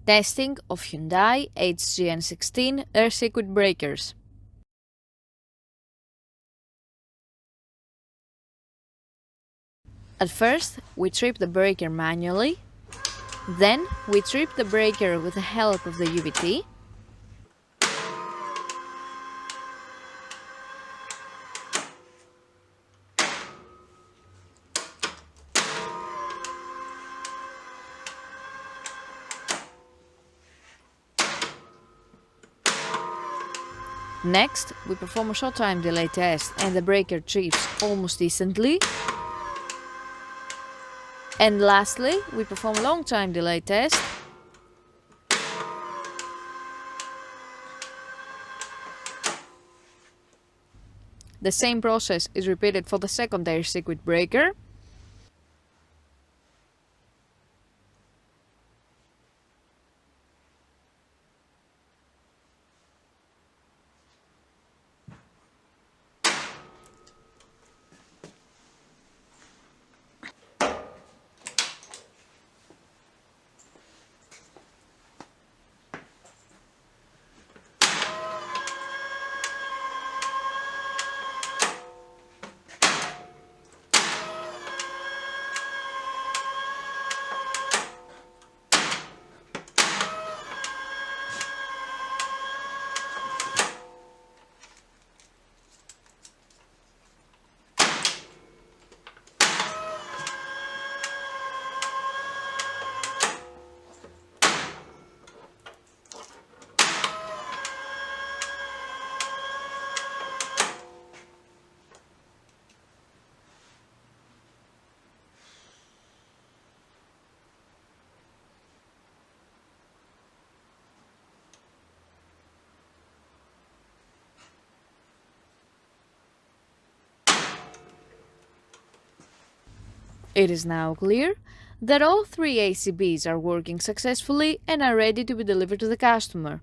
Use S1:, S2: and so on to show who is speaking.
S1: Testing of Hyundai HGN16 air circuit breakers. At first, we trip the breaker manually, then we trip the breaker with the help of the UVT, Next, we perform a short time delay test and the breaker trips almost instantly. And lastly, we perform a long time delay test. The same process is repeated for the second air circuit breaker. It is now clear that all three ACBs are working successfully and are ready to be delivered to the customer.